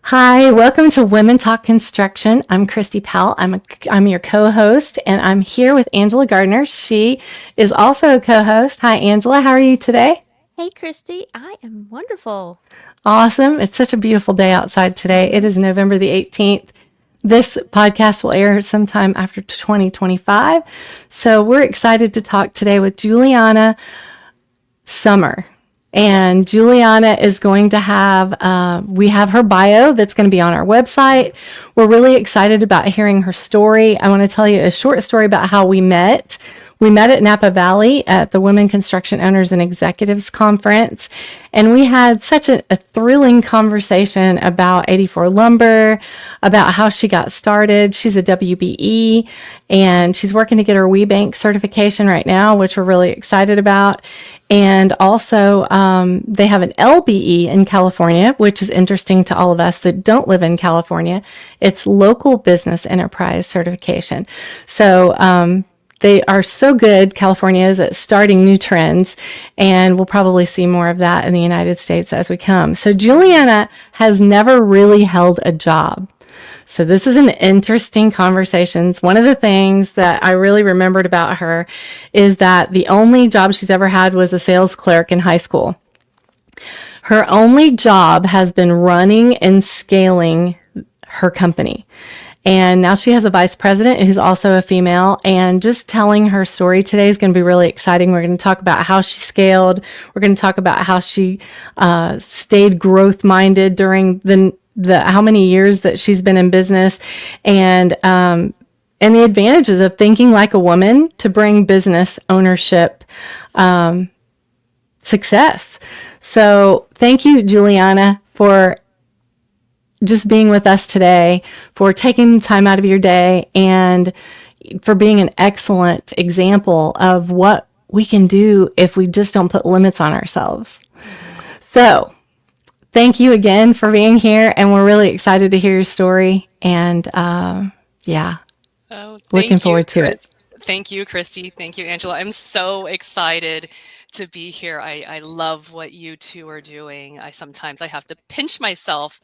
Hi, welcome to Women Talk Construction. I'm Christy Powell. I'm your co-host, and I'm here with Angela Gardner. She is also a co-host. Hi, Angela. How are you today? Hey, Christy, I am wonderful. Awesome. It's such a beautiful day outside today. It is November the 18th. This podcast will air sometime after 2025. So we're excited to talk today with Juliana Summer. And Juliana is going to have, we have her bio that's going to be on our website. We're really excited about hearing her story. I want to tell you a short story about how we met. We met at Napa Valley at the Women Construction Owners and Executives Conference. And we had such a thrilling conversation about 84 lumber, about how she got started. She's a WBE and she's working to get her WeBank certification right now, which we're really excited about. And also, they have an LBE in California, which is interesting to all of us that don't live in California. It's local business enterprise certification. So, they are so good, California is, at starting new trends, and we'll probably see more of that in the United States as we come. So Juliana has never really held a job. So this is an interesting conversation. One of the things that I really remembered about her is that the only job she's ever had was a sales clerk in high school. Her only job has been running and scaling her company. And now she has a vice president who's also a female. And just telling her story today is going to be really exciting. We're going to talk about how she scaled. We're going to talk about how she stayed growth minded during the how many years that she's been in business, and the advantages of thinking like a woman to bring business ownership success. So thank you, Juliana, for just being with us today, for taking time out of your day, and for being an excellent example of what we can do if we just don't put limits on ourselves. So, thank you again for being here, and we're really excited to hear your story. And yeah, Oh, looking thank you, forward to it. Chris. Thank you, Christy. Thank you, Angela. I'm so excited to be here. I love what you two are doing. I have to pinch myself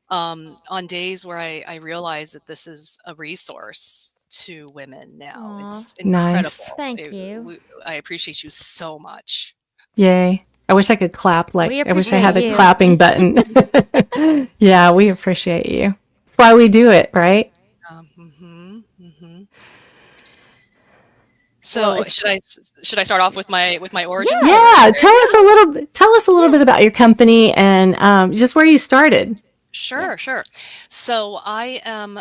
on days where I realize that this is a resource to women now. Aw, It's Nice. incredible. thank you. I appreciate you so much. Yay. I wish I could clap We I wish I appreciate had a you. clapping button. Yeah, we appreciate you. That's why we do it, right? Hmm. Well, So it's should I start off with my origin yes. story? Yeah, tell us a little Yeah. bit about your company and just where you started. Yeah. Sure. So I am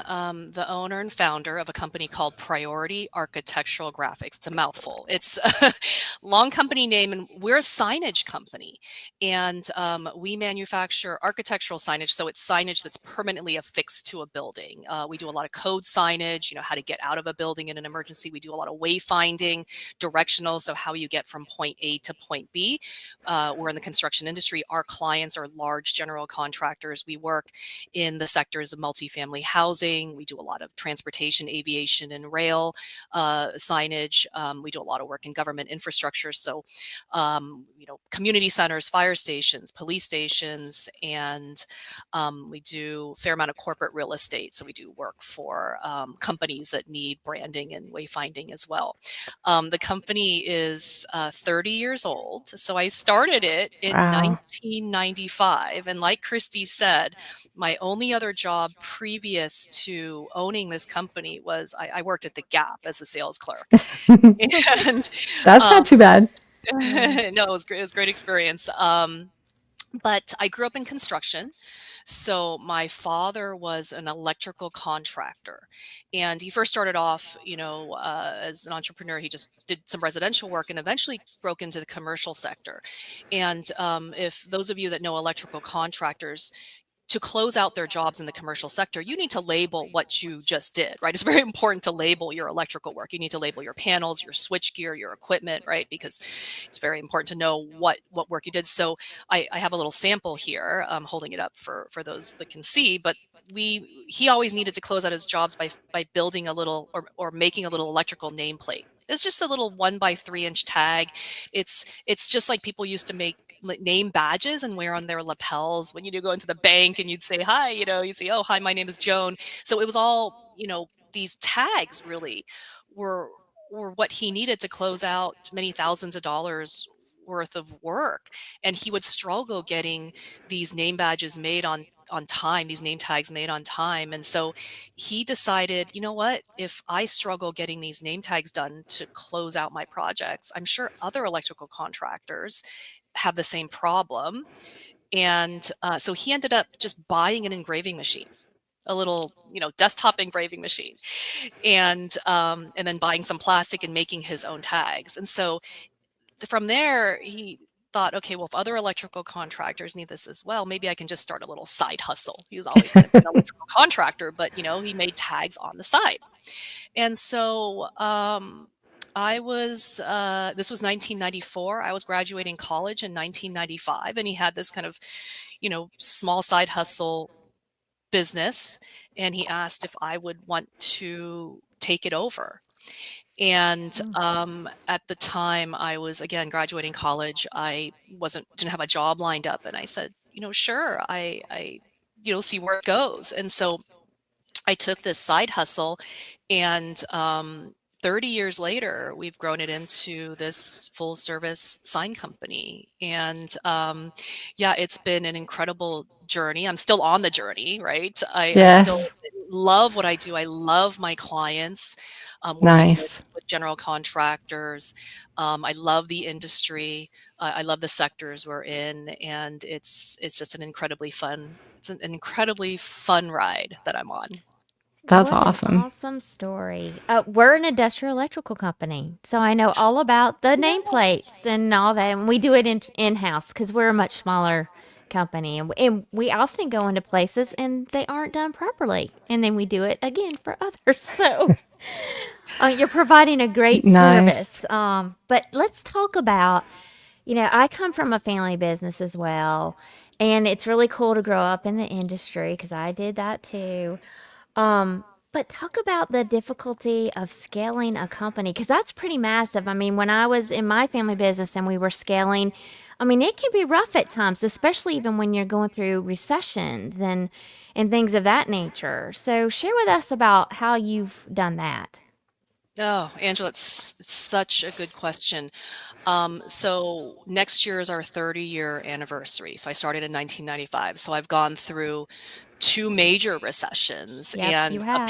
the owner and founder of a company called Priority Architectural Graphics. It's a mouthful. It's a long company name, and we're a signage company. And we manufacture architectural signage. So it's signage that's permanently affixed to a building. We do a lot of code signage, how to get out of a building in an emergency. We do a lot of wayfinding, directional, so how you get from point A to point B. We're in the construction industry. Our clients are large general contractors. We work in the sectors of multifamily housing. We do a lot of transportation, aviation, and rail signage. We do a lot of work in government infrastructure. So, community centers, fire stations, police stations, and we do a fair amount of corporate real estate. So we do work for companies that need branding and wayfinding as well. The company is 30 years old. So I started it in Wow. 1995. And like Christy said, my only other job previous to owning this company was I worked at the Gap as a sales clerk. And That's not um, too bad. Yeah. no, it was great. It was a great experience. But I grew up in construction. So my father was an electrical contractor, and he first started off, as an entrepreneur. He just did some residential work and eventually broke into the commercial sector. And if those of you that know electrical contractors, to close out their jobs in the commercial sector, you need to label what you just did, right? It's very important to label your electrical work. You need to label your panels, your switch gear, your equipment, right? Because it's very important to know what work you did. So I have a little sample here. I'm holding it up for those that can see, but he always needed to close out his jobs by building a little or making a little electrical nameplate. It's just a little 1 by 3 inch tag. It's just like people used to make name badges and wear on their lapels when you do go into the bank and you'd say hi, you say, oh, hi, my name is Joan. So it was all, these tags really were were what he needed to close out many thousands of dollars worth of work. And he would struggle getting these name badges made on time, these name tags made on time. And so he decided, you know what, if I struggle getting these name tags done to close out my projects, I'm sure other electrical contractors have the same problem. And so he ended up just buying an engraving machine, a little, desktop engraving machine, and then buying some plastic and making his own tags. And so from there, he thought, okay, well, if other electrical contractors need this as well, maybe I can just start a little side hustle. He was always going to be an electrical contractor, but he made tags on the side. And so this was 1994. I was graduating college in 1995, and he had this kind of, small side hustle business. And he asked if I would want to take it over. And Mm. at the time, I was again graduating college. I didn't have a job lined up, and I said, sure, I see where it goes. And so I took this side hustle, and 30 years later, we've grown it into this full service sign company. And yeah, it's been an incredible journey. I'm still on the journey, right? I still Yes. love what I do. I love my clients, working Nice. with general contractors. I love the industry. I love the sectors we're in, and it's just it's an incredibly fun ride that I'm on. That's What an awesome. awesome story. We're an industrial electrical company, so I know all about the nameplates and all that. And we do it in house because we're a much smaller company, and we often go into places and they aren't done properly, and then we do it again for others. So you're providing a great Nice. service. But let's talk about. I come from a family business as well, and it's really cool to grow up in the industry because I did that too. But talk about the difficulty of scaling a company because that's pretty massive. I mean, when I was in my family business and we were scaling, I mean, it can be rough at times, especially even when you're going through recessions and things of that nature. So share with us about how you've done that. Oh, Angela, it's such a good question. So next year is our 30-year anniversary. So I started in 1995. So I've gone through two major recessions Yep, you and a have.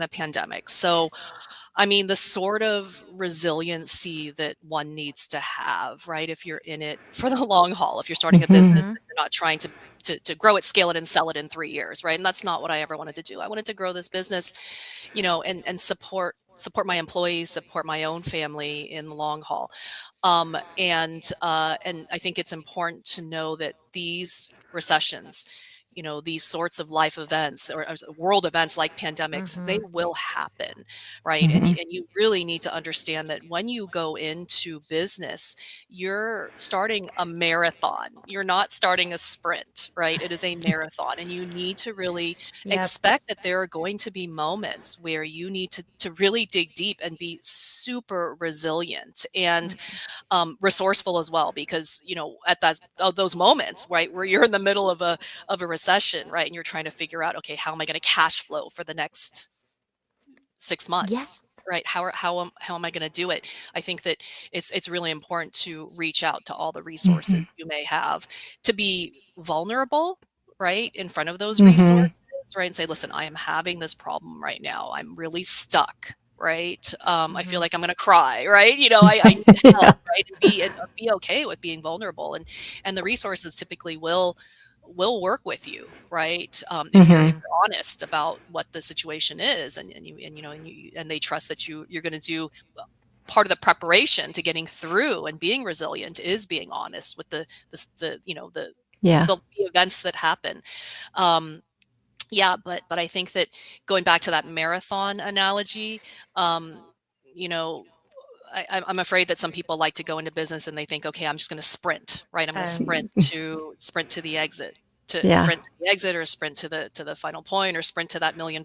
pandemic. So I mean, the sort of resiliency that one needs to have, right? If you're in it for the long haul, if you're starting a business Hmm. Mm-hmm. and you're not trying to grow it, scale it, and sell it in 3 years, right? And that's not what I ever wanted to do. I wanted to grow this business, and support my employees, support my own family in the long haul. And I think it's important to know that these recessions, these sorts of life events or world events like pandemics, Mm-hmm. they will happen, right? And Hmm. you really need to understand that when you go into business, you're starting a marathon. You're not starting a sprint, right? It is a marathon, and you need to really Yep. expect that there are going to be moments where you need to really dig deep and be super resilient and resourceful as well, because at those moments, right, where you're in the middle of a recession, right, and you're trying to figure out, okay, how am I going to cash flow for the next 6 Yeah. months, right? How am I going to do it? I think that it's really important to reach out to all the Hmm. resources you may have, to be vulnerable, right, in front of those Hmm. resources, right, and say, listen, I am having this problem right now. I'm really stuck. Right. I feel Mm-hmm. like I'm going to cry. Right. I need Yeah. help. Right. And be okay with being vulnerable. And the resources typically will work with you, right? If Hmm. you're honest about what the situation is, and they trust that you're going to do part of the preparation to getting through and being resilient is being honest with the Yeah. the events that happen. Um, yeah, but I think that going back to that marathon analogy, um, you know, I'm afraid that some people like to go into business and they think, okay, I'm just going to sprint, right? I'm going to Oh, sprint to the exit, to Yeah. sprint to the exit, or sprint to the final point, or sprint to that $1 million.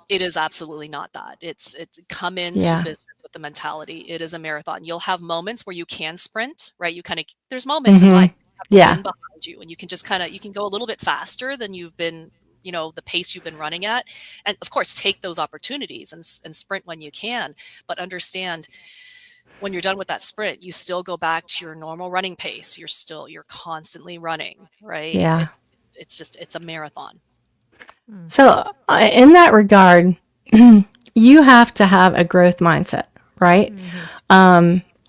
It is absolutely not that. It's come into Yeah. business with the mentality. It is a marathon. You'll have moments where you can sprint, right? There's moments in life you have the Yeah. wind behind you, and you can just you can go a little bit faster than you've been, the pace you've been running at. And of course, take those opportunities and sprint when you can, but understand when you're done with that sprint, you still go back to your normal running pace. You're constantly running, right? Yeah. It's a marathon. So, in that regard, you have to have a growth mindset, right?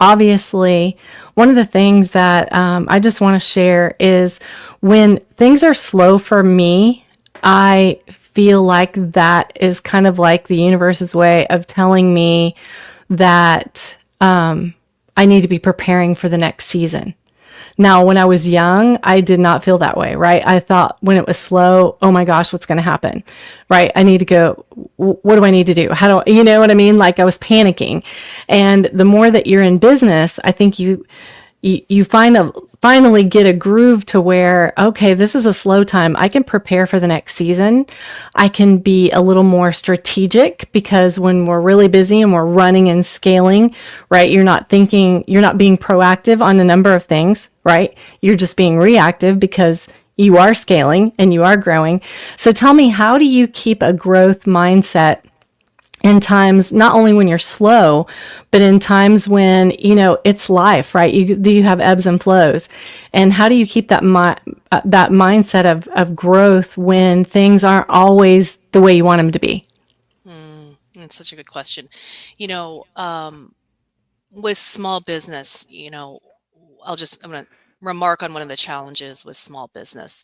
Obviously, one of the things that I just want to share is when things are slow for me, I feel like that is kind of like the universe's way of telling me that I need to be preparing for the next season. Now, when I was young, I did not feel that way, right? I thought when it was slow, oh my gosh, what's going to happen, right? I need to go, what do I need to do? How do, you know what I mean? Like I was panicking. And the more that you're in business, I think you finally get a groove to where, okay, this is a slow time. I can prepare for the next season. I can be a little more strategic because when we're really busy and we're running and scaling, right, you're not being proactive on a number of things, right? You're just being reactive because you are scaling and you are growing. So tell me, how do you keep a growth mindset in times, not only when you're slow, but in times when, it's life, right? You have ebbs and flows. And how do you keep that that mindset of growth when things aren't always the way you want them to be? That's such a good question. With small business, I'm going to remark on one of the challenges with small business.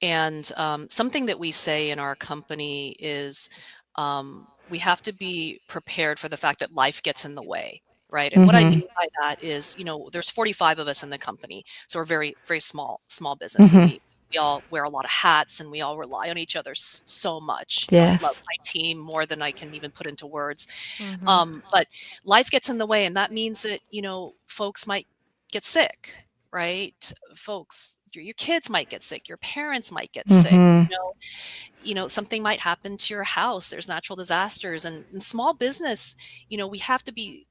And something that we say in our company is we have to be prepared for the fact that life gets in the way, right? And what I Mm-hmm. mean by that is, there's 45 of us in the company, so we're very, very small business, and we all wear a lot of hats, and we all rely on each other so much. I love Yes. my team more than I can even put into words. Mm-hmm. But life gets in the way, and that means that folks might get sick, right? Folks, your kids might get sick, your parents might get sick. Mm-hmm. Something might happen to your house. There's natural disasters, and in small business, we have to be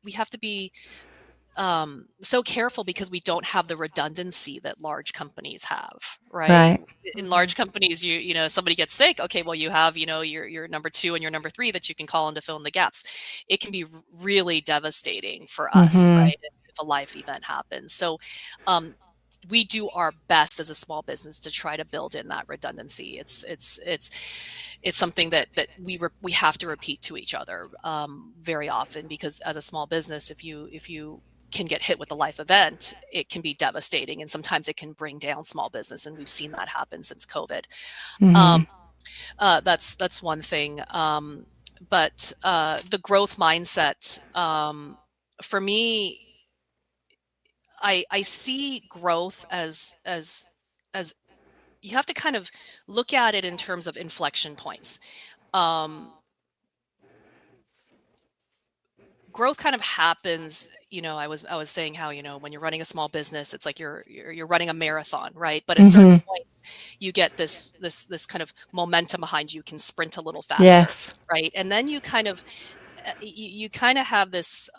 so careful because we don't have the redundancy that large companies have, right? Right. In Mm-hmm. large companies, somebody gets sick. Okay, well, you have, your number two and your number three that you can call in to fill in the gaps. It can be really devastating for us, Mm-hmm. right? If a life event happens. So, um, we do our best as a small business to try to build in that redundancy. It's something that we have to repeat to each other very often, because as a small business, if you can get hit with a life event, it can be devastating, and sometimes it can bring down small business, and we've seen that happen since COVID. Mm-hmm. Um, that's one thing. But the growth mindset, for me, I see growth as you have to kind of look at it in terms of inflection points. Um, Growth kind of happens, I was saying how, when you're running a small business, it's like you're running a marathon, right? But at certain Mm-hmm. points, you get this kind of momentum behind you, can sprint a little faster, Yes. right? And then you kind of you kind of have this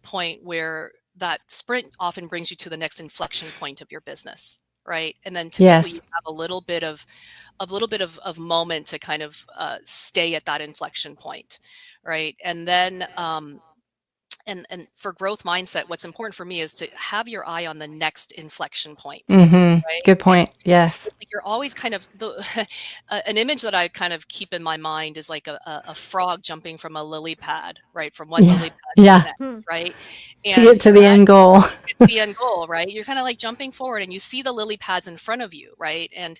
point where that sprint often brings you to the next inflection point of your business, right? And then typically you Yes. have a little bit of moment to kind of stay at that inflection point, right? And then and for growth mindset, what's important for me is to have your eye on the next inflection point, Mm-hmm. right? Good And point. Yes. it's like you're always kind of an image that I kind of keep in my mind is like a frog jumping from a lily pad, right? From one Yeah. lily pad to the Yeah. next, right? To And get to the end goal. it's the end goal, right? You're kind of like jumping forward, and you see the lily pads in front of you, right? And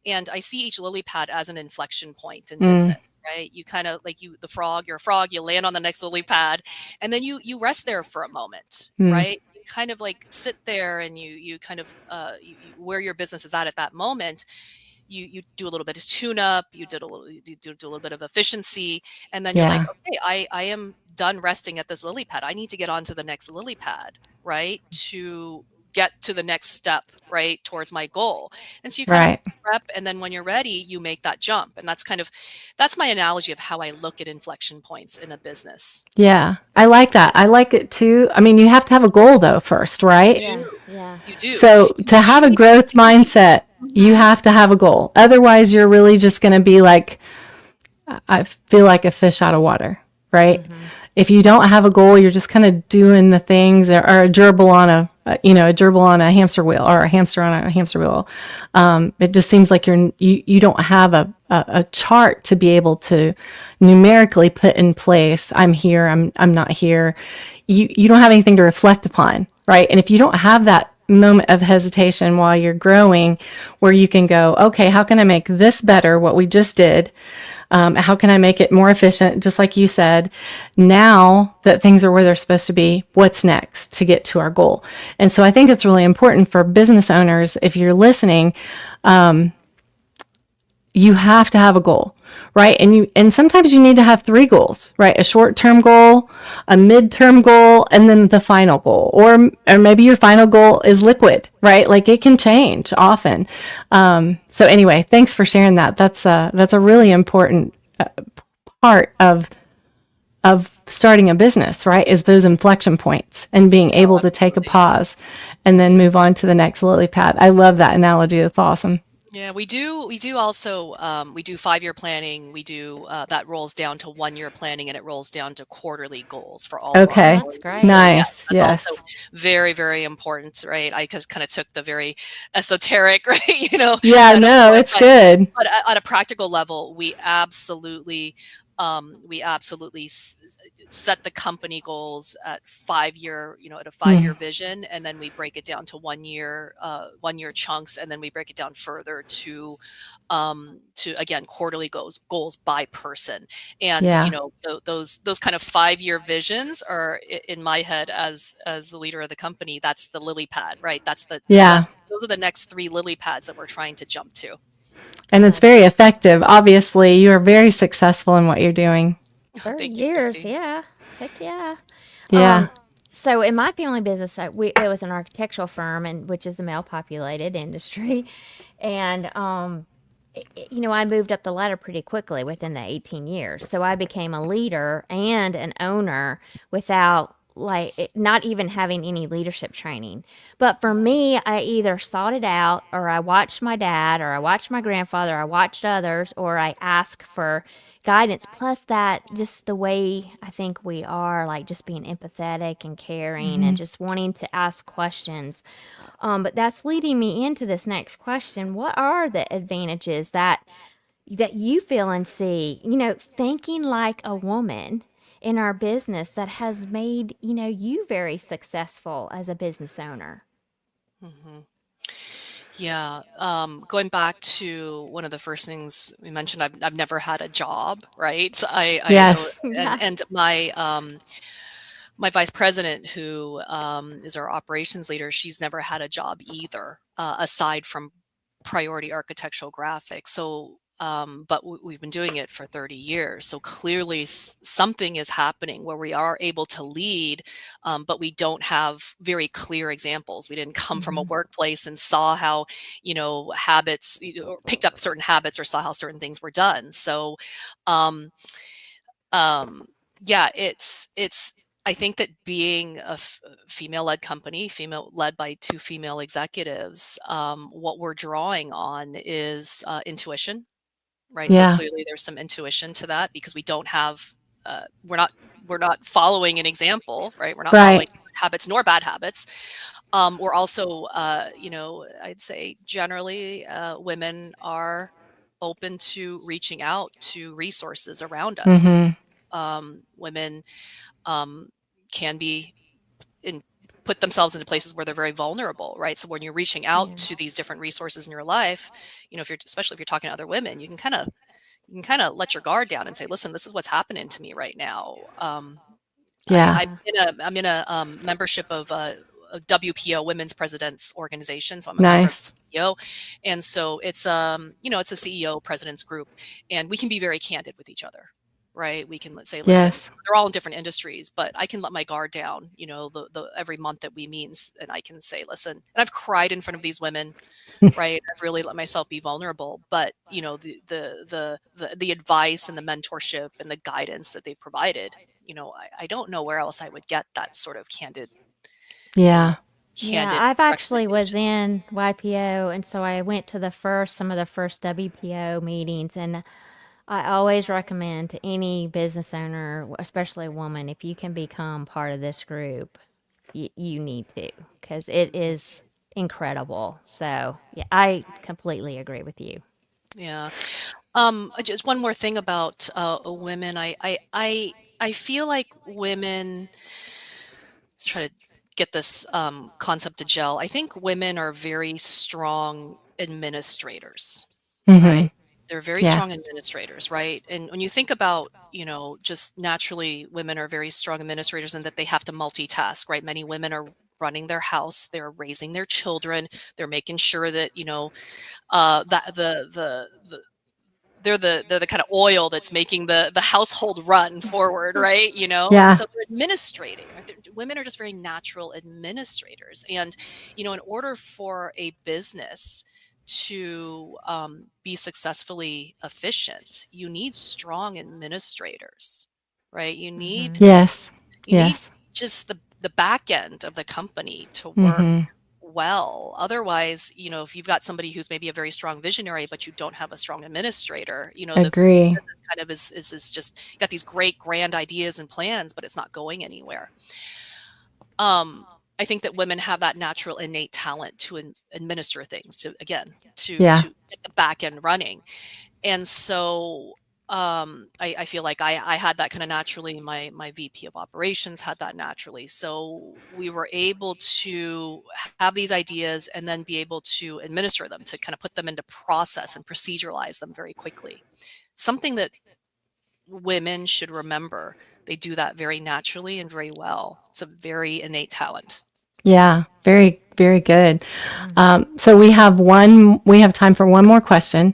I see each lily pad as an inflection point in Mm, business, right? You kind of like you're a frog, you land on the next lily pad, and then you rest there for a moment, mm, right? You kind of like sit there, and you kind of where your business is at that moment. You do a little bit of tune up, you do a little bit of efficiency, and then you're like, yeah. okay, I am done resting at this lily pad. I need to get on to the next lily pad, right? To get to the next step, right, towards my goal. And so you kind of Right. prep, and then when you're ready, you make that jump. And that's my analogy of how I look at inflection points in a business. Yeah. I like that. I like it too. I mean, you have to have a goal though first, You right? Yeah. do. Yeah. You do. So You to do have a need to growth see. mindset, you Mhm. have to have a goal. Otherwise, you're really just going to be like, I feel like a fish out of water, right? Mm-hmm. If you don't have a goal, you're just kind of doing the things, or a gerbil on a gerbil on a hamster wheel, or a hamster on a hamster wheel. It just seems like you don't have a chart to be able to numerically put in place. I'm here. I'm not here. You don't have anything to reflect upon, right? And if you don't have that moment of hesitation while you're growing, where you can go, okay, how can I make this better? What we just did. How can I make it more efficient? Just like you said, now that things are where they're supposed to be, what's next to get to our goal? And so I think it's really important for business owners, if you're listening, you have to have a goal, right? And sometimes you need to have three goals, right? A short-term goal, a mid-term goal, and then the final goal. Or maybe your final goal is liquid, right? Like it can change often. So anyway, thanks for sharing that. That's a really important part of starting a business, right? Is those inflection points and being Oh, able to take a absolutely. pause and then move on to the next lily pad. I love that analogy. That's awesome. Yeah, we do. We do also. We do 5-year planning. We do that rolls down to 1-year planning, and it rolls down to quarterly goals for all of our Oh, Okay. that's employees. great. So yes, Nice. that's also Yes. very, very important, right? I just kind of took the very esoteric, right? Yeah, no, metaphor, it's good. but at a practical level, we absolutely set the company goals at 5-year, at a Mm, 5-year vision, and then we break it down to 1-year chunks, and then we break it down further to again quarterly goals by person. And yeah. those kind of 5-year visions are in my head as the leader of the company. That's the lily pad, right? Yeah. Those are the next 3 lily pads that we're trying to jump to. And it's Uh, very effective. Obviously, you are very successful in what you're doing. 30 Thank you, years. Christine. Yeah. Heck yeah. Yeah. Um, so in my family business, it was an architectural firm, and which is a male populated industry, and I moved up the ladder pretty quickly within the 18 years. So I became a leader and an owner without not even having any leadership training. But for me, I either sought it out, or I watched my dad, or I watched my grandfather, I watched others, or I asked for guidance. Plus, that just the way I think we are, like just being empathetic and caring and just wanting to ask questions. But that's leading me into this next question. What are the advantages that you feel and see, thinking like a woman in our business that has made, you very successful as a business owner? hmm Yeah, going back to one of the first things we mentioned, I've never had a job, right? Yes. Yeah. And my vice president, who is our operations leader, she's never had a job either, aside from priority architectural graphics. So, but we've been doing it for 30 years. So clearly something is happening where we are able to lead, but we don't have very clear examples. We didn't come from a Hmm. workplace and saw how, habits, or picked up certain habits or saw how certain things were done. So, um, um, yeah, it's I think that being a female-led company, female led by 2 female executives, what we're drawing on is intuition, right? So Yeah. clearly there's some intuition to that because we don't have we're not following an example, right? We're not following Right. habits nor bad habits. We're also, I'd say generally women are open to reaching out to resources around us. Mm-hmm. Women um, can be in put themselves into places where they're very vulnerable, right? So when you're reaching out Yeah. to these different resources in your life, especially if you're talking to other women, you can kind of let your guard down and say, listen, this is what's happening to me right now. I, Yeah. I'm Yeah. in a membership of a WPO, Women's Presidents Organization. So I'm a member of Nice. WPO, and so it's it's a CEO president's group, and we can be very candid with each other. right? We can say, listen, Yes. they're all in different industries, but I can let my guard down, the every month that we meet, and I can say, listen, and I've cried in front of these women, right? I've really let myself be vulnerable, but the advice and the mentorship and the guidance that they provided, I don't know where else I would get that sort of candid, you know, Yeah. Yeah, candid I've actually was recommendation. in YPO, and so I went to some of the first WPO meetings, and I always recommend to any business owner, especially a woman, if you can become part of this group, you need to, because it is incredible. So, yeah, I completely agree with you. Yeah. Just one more thing about women. I feel like women try to get this concept to gel. I think women are very strong administrators, Hmm. right? They're very Yeah. strong administrators, right? And when you think about, just naturally, women are very strong administrators and that they have to multitask, right? Many women are running their house, they're raising their children, they're making sure that, that the they're the kind of oil that's making the household run forward, right? And Yeah. so they're administrating, right? Women are just very natural administrators, and in order for a business to be successfully efficient, you need strong administrators, right? You need Yes. you need Yes. just the back end of the company to work Hmm. well. Otherwise, if you've got somebody who's maybe a very strong visionary, but you don't have a strong administrator, the Agree. business kind of is just you got these great grand ideas and plans, but it's not going anywhere. Um, I think that women have that natural innate talent to administer things, to again Yeah. to get the back end running. And so I feel like I had that kind of naturally. My VP of operations had that naturally. So we were able to have these ideas and then be able to administer them, to kind of put them into process and proceduralize them very quickly. Something that women should remember. They do that very naturally and very well. It's a very innate talent. Yeah. Very, very good. Mm. So we have time for one more question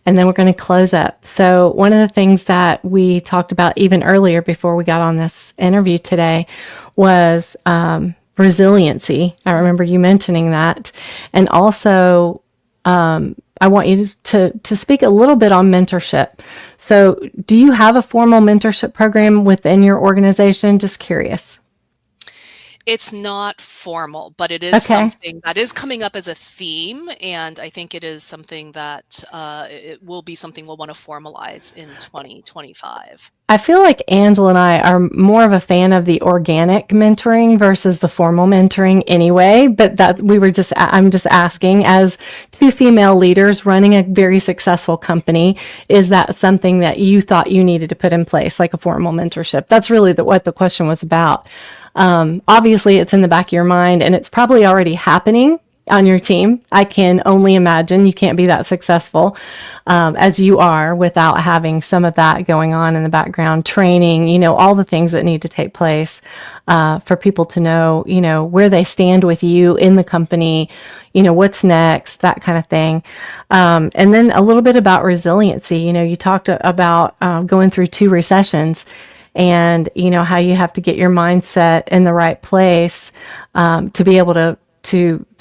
and then we're going to close up. So one of the things that we talked about even earlier before we got on this interview today was, resiliency. I remember you mentioning that. And also, I want you to speak a little bit on mentorship. So do you have a formal mentorship program within your organization? Just curious. It's not formal, but it is Okay. something that is coming up as a theme, and I think it is something that it will be something we'll want to formalize in 2025. I feel like Angela and I are more of a fan of the organic mentoring versus the formal mentoring anyway, but I'm just asking, as two female leaders running a very successful company, is that something that you thought you needed to put in place, like a formal mentorship? That's really what the question was about. Obviously it's in the back of your mind and it's probably already happening on your team. I can only imagine you can't be that successful as you are without having some of that going on in the background, training, all the things that need to take place for people to know, where they stand with you in the company, what's next, that kind of thing. And then a little bit about resiliency. You talked about going through 2 recessions and how you have to get your mindset in the right place to be able to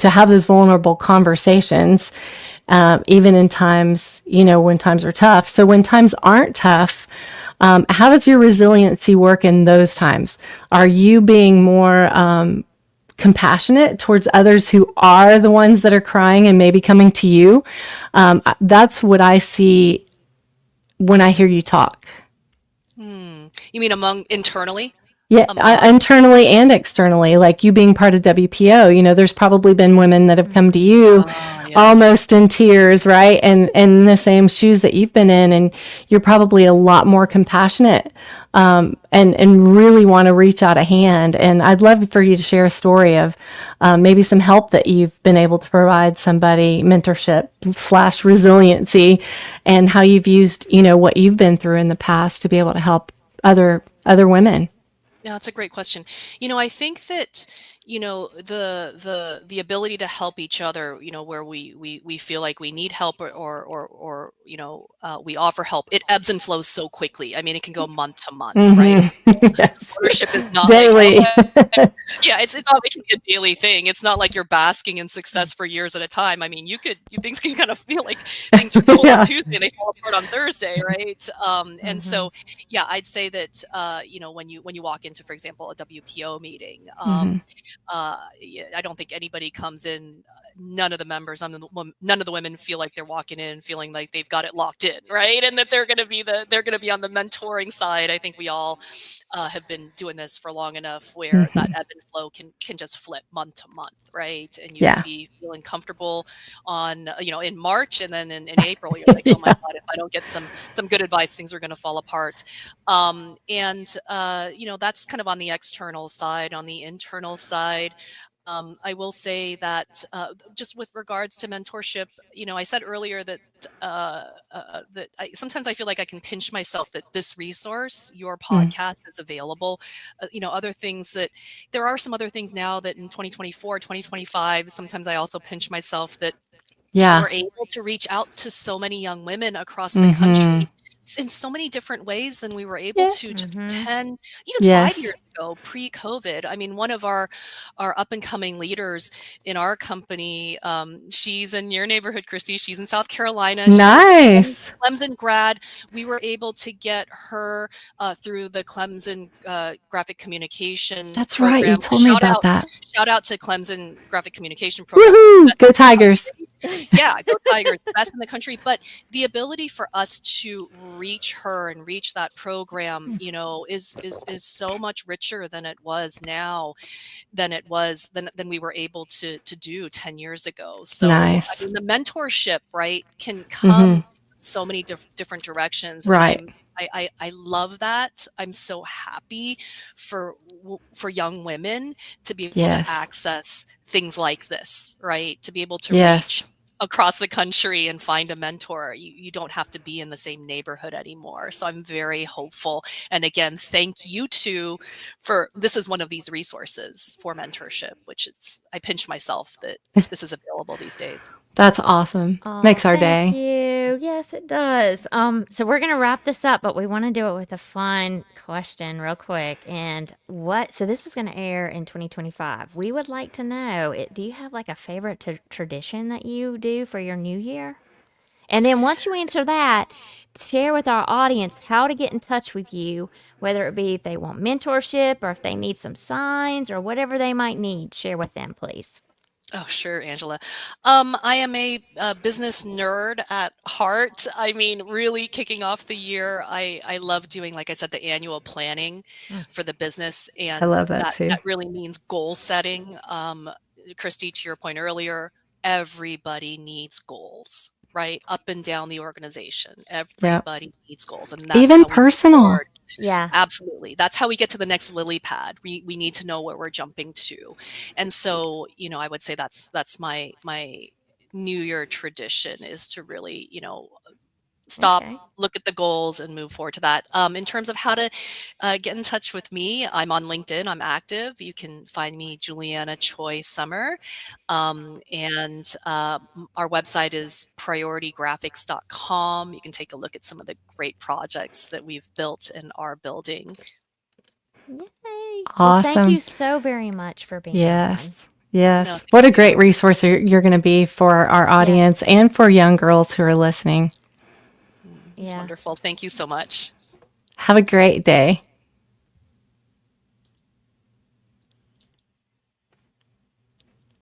have those vulnerable conversations, even in times, when times are tough. So when times aren't tough, how does your resiliency work in those times? Are you being more compassionate towards others who are the ones that are crying and maybe coming to you? That's what I see when I hear you talk. You mean among internally? Yeah, Among internally and externally, like you being part of WPO, there's probably been women that have come to you yes. almost in tears, right? And in the same shoes that you've been in, and you're probably a lot more compassionate, and really want to reach out a hand. And I'd love for you to share a story of maybe some help that you've been able to provide somebody, mentorship / resiliency, and how you've used, what you've been through in the past to be able to help other women. Yeah, that's a great question. I think that, the ability to help each other, where we feel like we need help, or we offer help, it ebbs and flows so quickly. I mean, it can go month to month, right? Yes. Ownership is not like, Daily. yeah, it's not like a daily thing. It's not like you're basking in success for years at a time. I mean, things can kind of feel like things are cool on Yeah. Tuesday and they fall apart on Thursday, right? And so, Mm-hmm. yeah, I'd say that when you walk into, for example, a WPO meeting, Mhm. yeah, I don't think anybody comes in. None of the members, none of the women feel like they're walking in feeling like they've got it locked in, right? And that they're going to be on the mentoring side. I think we all have been doing this for long enough where that Mhm. ebb and flow can just flip month to month, right? And you can Yeah. be feeling comfortable on in March, and then in April you're like, oh my Yeah. god, if I don't get some good advice, things are going to fall apart. And that's kind of on the external side. On the internal side, I will say that just with regards to mentorship, I said earlier that sometimes I feel like I can pinch myself that this resource, your Mm. podcast, is available. Other things that there are some other things now that in 2024, 2025, sometimes I also pinch myself that Yeah. we're able to reach out to so many young women across the Mhm. country in so many different ways than we were able Yeah. to just Mm-hmm. 10, even 5 years Yes. ago, pre-COVID. I mean, one of our up and coming leaders in our company, she's in your neighborhood, Christy. She's in South Carolina. She's Nice. Clemson grad. We were able to get her through the Clemson graphic communication That's right. You program. told me about that. Shout out to Clemson graphic communication program. Woohoo! Best Go in the Tigers. country. Yeah, go Tigers, best in the country. But the ability for us to reach her and reach that program, is so much richer than it was now, than we were able to do 10 years ago. So I Nice. mean, the mentorship, right, can Mhm. come so many different directions, and Right. I love that. I'm so happy for young women to be able to Yes. access things like this, right? To be able to reach Yes. across the country and find a mentor. You don't have to be in the same neighborhood anymore. So I'm very hopeful. And again, thank you too for this is one of these resources for mentorship, which is I pinch myself that this is available these days. That's awesome. Oh, Makes our thank day. you. Yes, it does. So we're gonna wrap this up, but we want to do it with a fun question real quick. So this is gonna air in 2025. We would like to know, do you have like a favorite tradition that you do for your new year? And then once you answer that, share with our audience how to get in touch with you, whether it be if they want mentorship or if they need some signs or whatever they might need. Share with them, please. Oh, sure, Angela. I am a business nerd at heart. I mean, really kicking off the year, I love doing, like I said, the annual planning Mm. for the business, I and love that too. that really means goal setting. Christy, to your point earlier, everybody needs goals, right? Up and down the organization, Yep. everybody needs goals, and that's Even how we move personal. forward. Yeah. Absolutely. That's how we get to the next lily pad. We need to know where we're jumping to. And so, I would say that's my New Year tradition is to really, stop, Okay. look at the goals, and move forward to that. In terms of how to get in touch with me, I'm on LinkedIn. I'm active. You can find me Juliana Choy Sommer. And our website is prioritygraphics.com. You can take a look at some of the great projects that we've built and are building. Yay. Well, thank Awesome. you so very much for being on. Yes. No, Yes. thank What a you. great resource you're going to be for our audience Yes. and for young girls who are listening. It's Yeah. wonderful. Thank you so much. Have a great day.